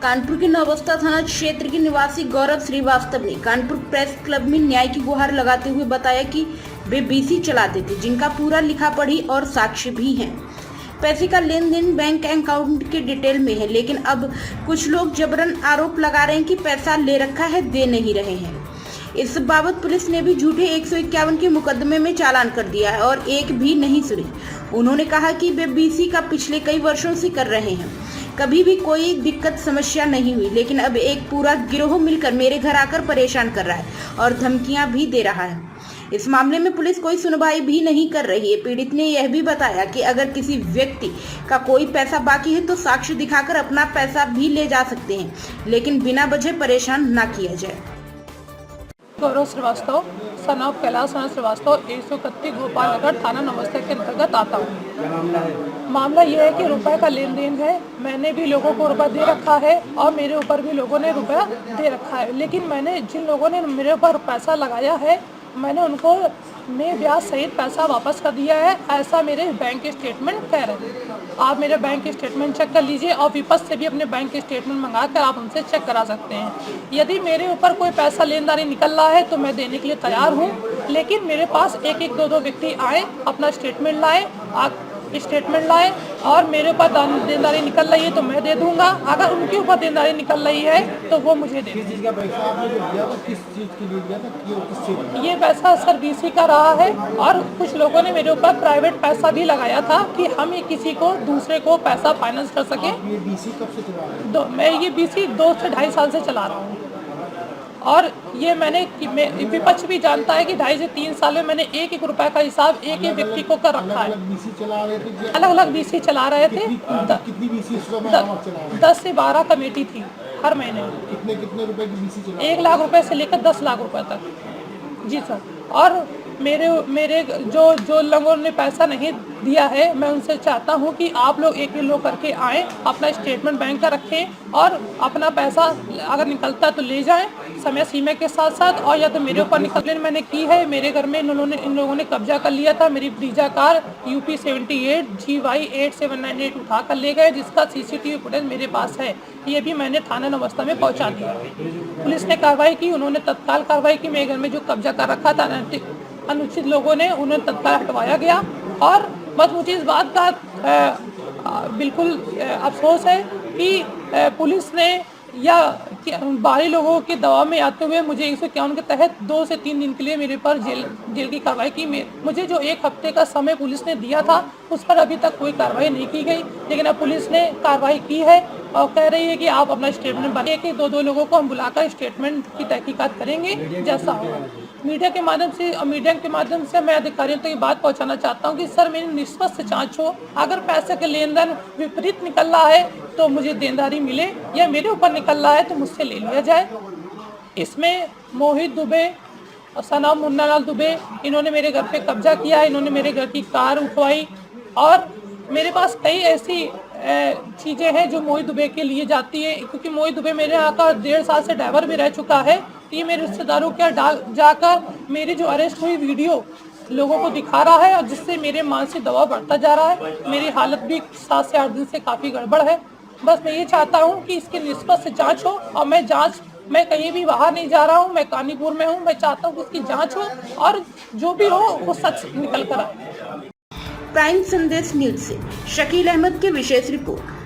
कानपुर के नवबस्ता थाना क्षेत्र के निवासी गौरव श्रीवास्तव ने कानपुर प्रेस क्लब में न्याय की गुहार लगाते हुए बताया कि वे बीसी चलाते थे, जिनका पूरा लिखा पढ़ी और साक्ष्य भी हैं। पैसे का लेन देन बैंक अकाउंट के डिटेल में है, लेकिन अब कुछ लोग जबरन आरोप लगा रहे हैं कि पैसा ले रखा है, दे नहीं रहे हैं। इस बाबत पुलिस ने भी झूठे 151 के मुकदमे में चालान कर दिया है और एक भी नहीं सुनी। उन्होंने कहा कि वे बीसी का पिछले कई वर्षों से कर रहे हैं, कभी भी कोई दिक्कत समस्या नहीं हुई, लेकिन अब एक पूरा गिरोह मिलकर मेरे घर आकर परेशान कर रहा है और धमकियां भी दे रहा है। इस मामले में पुलिस कोई सुनवाई भी नहीं कर रही है। पीड़ित ने यह भी बताया कि अगर किसी व्यक्ति का कोई पैसा बाकी है तो साक्ष्य दिखाकर अपना पैसा भी ले जा सकते हैं, लेकिन बिना वजह परेशान न किया जाए। गौरव श्रीवास्तव, सन ऑफ कैलाश श्रीवास्तव, 131 गोपाल नगर, थाना नवबस्ता के अंतर्गत आता हूँ। मामला यह है कि रुपए का लेन देन है। मैंने भी लोगों को रुपया दे रखा है और मेरे ऊपर भी लोगों ने रुपया दे रखा है, लेकिन मैंने जिन लोगों ने मेरे ऊपर पैसा लगाया है, मैंने उनको ब्याज सहित पैसा वापस कर दिया है, ऐसा मेरे बैंक स्टेटमेंट कह रहे हैं। आप मेरे बैंक स्टेटमेंट चेक कर लीजिए और विपक्ष से भी अपने बैंक स्टेटमेंट मंगा कर आप उनसे चेक करा सकते हैं। यदि मेरे ऊपर कोई पैसा लेनदारी निकल रहा है तो मैं देने के लिए तैयार हूँ, लेकिन मेरे पास एक एक दो व्यक्ति आए, अपना स्टेटमेंट लाए, स्टेटमेंट लाए और मेरे ऊपर देनदारी निकल रही है तो मैं दे दूंगा। अगर उनके ऊपर देनदारी निकल रही है तो वो मुझे दे दें। ये पैसा सर बीसी का रहा है और कुछ लोगों ने मेरे ऊपर प्राइवेट पैसा भी लगाया था कि हम ये किसी को दूसरे को पैसा फाइनेंस कर सके। ये बीसी कब से चला रहे हैं? मैं ये बीसी 2 से 2.5 साल से चला रहा हूँ और ये विपक्ष भी जानता है कि 2.5 से 3 साल में मैंने एक एक रुपए का हिसाब एक एक व्यक्ति को कर रखा है। बीसी चला रहे थे, अलग अलग बीसी चला रहे थे। कितनी बीसी इस समय आप चला रहे हैं? 10 से 12 कमेटी थी हर महीने। कितने रुपए की बीसी चला? 1 लाख रुपए से लेकर 10 लाख रुपए तक। जी सर। और मेरे जो लोगों ने पैसा नहीं दिया है, मैं उनसे चाहता हूं कि आप लोग एक लोग करके आएँ, अपना स्टेटमेंट बैंक का रखें और अपना पैसा अगर निकलता है तो ले जाएं समय सीमा के साथ साथ। और या तो मेरे ऊपर निकलने मैंने की है, मेरे घर में इन लोगों ने कब्जा कर लिया था। मेरी ब्रीजा कार UP 78 GY 8798 उठा कर ले गए, जिसका CCTV फुटेज मेरे पास है। ये भी मैंने थाना नवबस्ता में पहुँचा दिया। पुलिस ने कार्रवाई की, उन्होंने तत्काल कार्रवाई की। मेरे घर में जो कब्जा कर रखा था अनुचित लोगों ने, उन्हें तत्काल हटवाया गया। और बस मुझे इस बात का बिल्कुल अफसोस है कि पुलिस ने या बाहरी लोगों के दबाव में आते हुए मुझे 151 के तहत 2 से 3 दिन के लिए मेरे पर जेल की कार्रवाई की। मुझे जो 1 हफ्ते का समय पुलिस ने दिया था उस पर अभी तक कोई कार्रवाई नहीं की गई, लेकिन अब पुलिस ने कार्रवाई की है और कह रही है कि आप अपना स्टेटमेंट बने। एक दो लोगों को हम बुलाकर स्टेटमेंट की तहकीकात करेंगे जैसा होगा। मीडिया के माध्यम से मैं अधिकारियों तक ये बात पहुंचाना चाहता हूं कि सर मेरी निष्पक्ष जांच हो। अगर पैसे के लेन देन विपरीत निकल रहा है तो मुझे देनदारी मिले, या मेरे ऊपर निकल रहा है तो मुझसे ले लिया जाए। इसमें मोहित दुबे और सना मुन्ना लाल दुबे, इन्होंने मेरे घर पे कब्जा किया, इन्होंने मेरे घर की कार उठवाई और मेरे पास कई ऐसी चीज़ें हैं जो मोहित दुबे के लिए जाती है, क्योंकि मोहित दुबे मेरे यहाँ का 1.5 साल से ड्राइवर भी रह चुका है। ये मेरे रिश्तेदारों के जाकर मेरी जो अरेस्ट हुई वीडियो लोगों को दिखा रहा है और जिससे मेरे मानसिक दबाव बढ़ता जा रहा है। मेरी हालत भी 7 से 8 दिन से काफ़ी गड़बड़ है। बस मैं ये चाहता हूँ कि इसकी निष्पक्ष जांच हो और मैं कहीं भी बाहर नहीं जा रहा हूँ, मैं कानीपुर में हूँ। मैं चाहता हूँ कि इसकी जांच हो और जो भी हो वो सच निकल कर आए। प्राइम संदेश न्यूज से शकील अहमद की विशेष रिपोर्ट।